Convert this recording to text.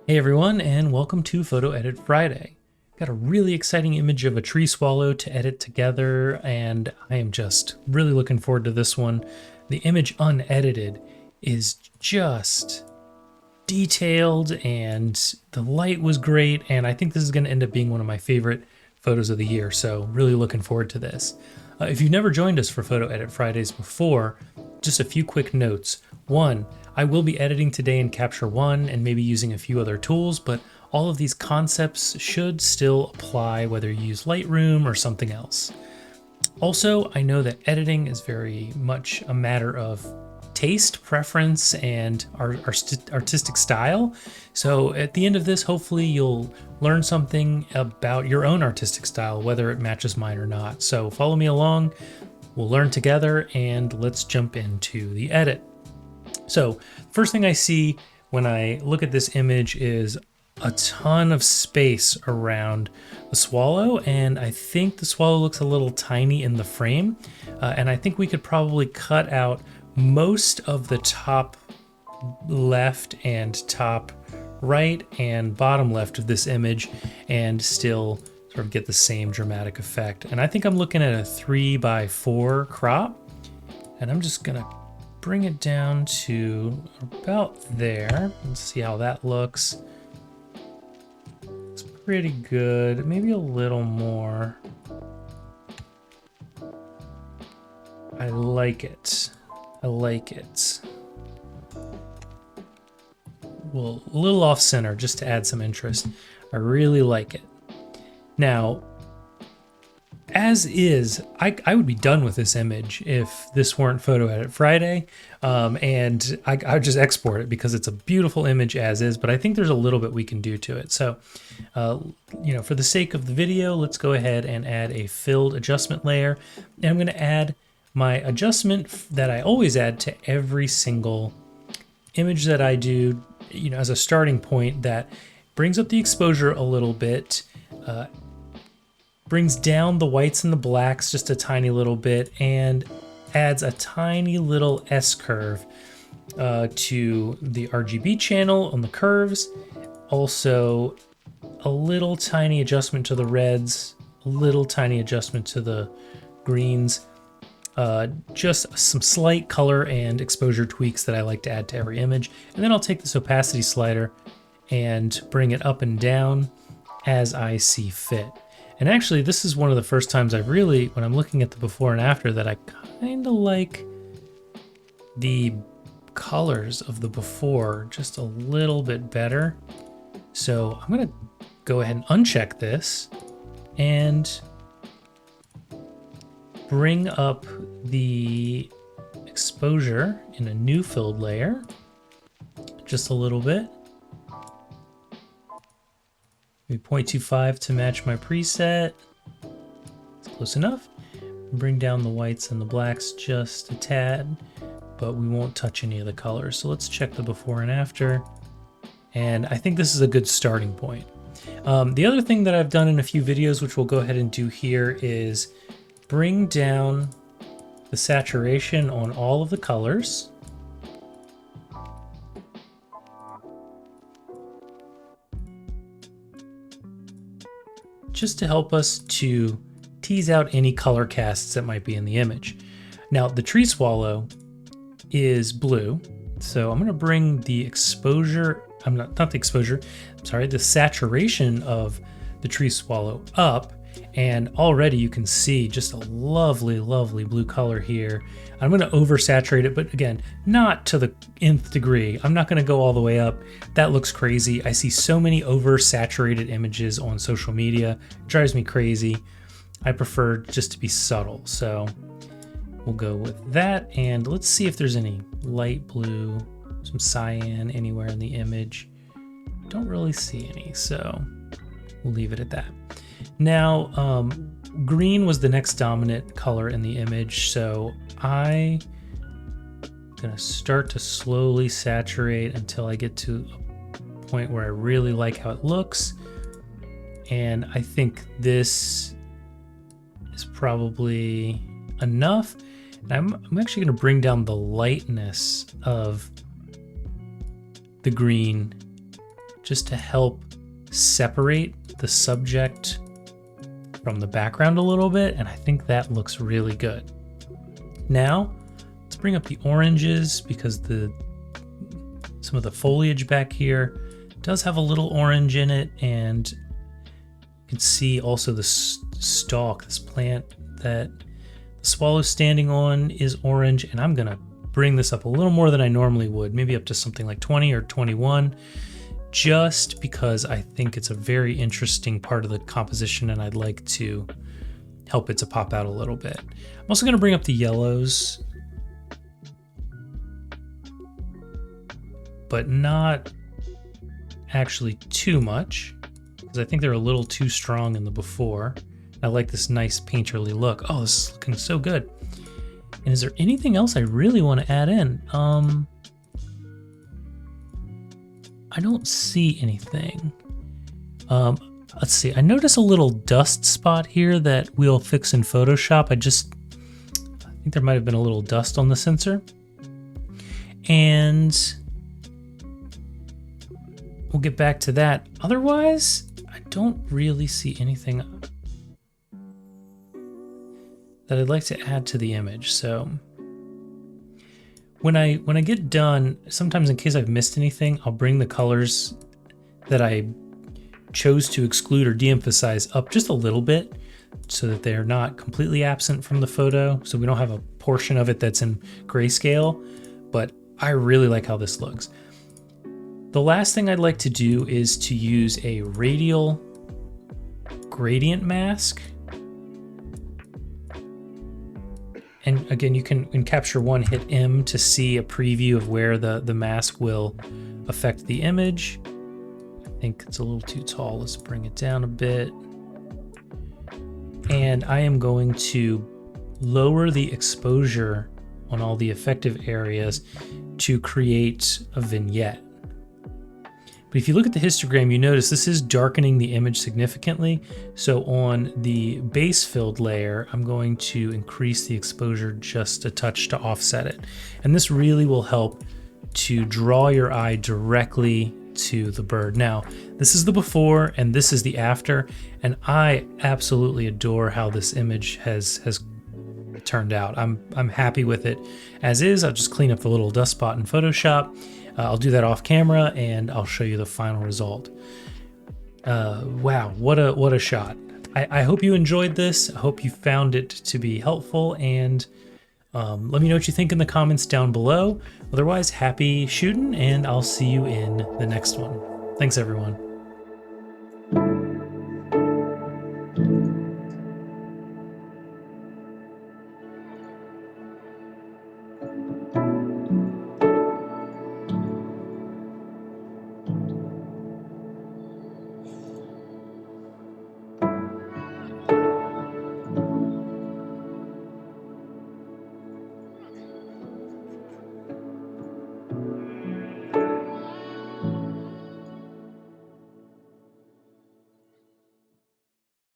Hey everyone, and welcome to Photo Edit Friday. Got a really exciting image of a tree swallow to edit together, and I am just really looking forward to this one. The image unedited is just detailed, and the light was great, and I think this is going to end up being one of my favorite photos of the year, so really looking forward to this. If you've never joined us for Photo Edit Fridays before, just a few quick notes. One, I will be editing today in Capture One and maybe using a few other tools, but all of these concepts should still apply whether you use Lightroom or something else. Also, I know that editing is very much a matter of taste, preference, and our artistic style. So at the end of this, hopefully you'll learn something about your own artistic style, whether it matches mine or not. So follow me along, we'll learn together, and let's jump into the edit. So first thing I see when I look at this image is a ton of space around the swallow, and I think the swallow looks a little tiny in the frame, and I think we could probably cut out most of the top left and top right and bottom left of this image and still sort of get the same dramatic effect. And I think I'm looking at a 3:4 crop, and I'm just gonna bring it down to about there. Let's see how that looks. It's pretty good, maybe a little more. I like it. I like it. Well, a little off center just to add some interest. I really like it. Now, as is, I would be done with this image if this weren't Photo Edit Friday, and I would just export it because it's a beautiful image as is, but I think there's a little bit we can do to it. So, for the sake of the video, let's go ahead and add a filled adjustment layer, and I'm going to add my adjustment that I always add to every single image that I do, as a starting point that brings up the exposure a little bit, brings down the whites and the blacks just a tiny little bit, and adds a tiny little S-curve to the RGB channel on the curves. Also, a little tiny adjustment to the reds, a little tiny adjustment to the greens. Just some slight color and exposure tweaks that I like to add to every image. And then I'll take this opacity slider and bring it up and down as I see fit. And actually, this is one of the first times I've really, when I'm looking at the before and after, that I kind of like the colors of the before just a little bit better. So I'm going to go ahead and uncheck this and bring up the exposure in a new filled layer just a little bit. Maybe 0.25 to match my preset. It's close enough. Bring down the whites and the blacks just a tad, but we won't touch any of the colors. So let's check the before and after. And I think this is a good starting point. The other thing that I've done in a few videos, which we'll go ahead and do here, is bring down the saturation on all of the colors. Just to help us to tease out any color casts that might be in the image. Now, the tree swallow is blue, so I'm going to bring the exposure, the saturation of the tree swallow up, and already you can see just a lovely, lovely blue color here. I'm going to oversaturate it, but again, not to the nth degree. I'm not going to go all the way up. That looks crazy. I see so many oversaturated images on social media. It drives me crazy. I prefer just to be subtle. So we'll go with that. And let's see if there's any light blue, some cyan anywhere in the image. Don't really see any, so we'll leave it at that. Now, green was the next dominant color in the image, so I'm gonna start to slowly saturate until I get to a point where I really like how it looks. And I think this is probably enough. And I'm actually gonna bring down the lightness of the green just to help separate the subject from the background a little bit, and I think that looks really good. Now, let's bring up the oranges because some of the foliage back here does have a little orange in it, and you can see also the stalk, this plant that the swallow's standing on is orange, and I'm gonna bring this up a little more than I normally would, maybe up to something like 20 or 21, just because I think it's a very interesting part of the composition and I'd like to help it to pop out a little bit. I'm also gonna bring up the yellows, but not actually too much, because I think they're a little too strong in the before. I like this nice painterly look. Oh, this is looking so good. And is there anything else I really want to add in? I don't see anything. Let's see. I notice a little dust spot here that we'll fix in Photoshop. I think there might have been a little dust on the sensor. And we'll get back to that. Otherwise, I don't really see anything that I'd like to add to the image. So when I get done, sometimes in case I've missed anything, I'll bring the colors that I chose to exclude or de-emphasize up just a little bit so that they're not completely absent from the photo, so we don't have a portion of it that's in grayscale. But I really like how this looks. The last thing I'd like to do is to use a radial gradient mask. And again, you can in Capture One hit M to see a preview of where the mask will affect the image. I think it's a little too tall. Let's bring it down a bit. And I am going to lower the exposure on all the effective areas to create a vignette. But if you look at the histogram, you notice this is darkening the image significantly. So on the base filled layer, I'm going to increase the exposure just a touch to offset it. And this really will help to draw your eye directly to the bird. Now, this is the before and this is the after, and I absolutely adore how this image has turned out. I'm happy with it as is. I'll just clean up the little dust spot in Photoshop. I'll do that off camera and I'll show you the final result. Wow, what a shot. I hope you enjoyed this. I hope you found it to be helpful, and let me know what you think in the comments down below. Otherwise, happy shooting, and I'll see you in the next one. Thanks, everyone.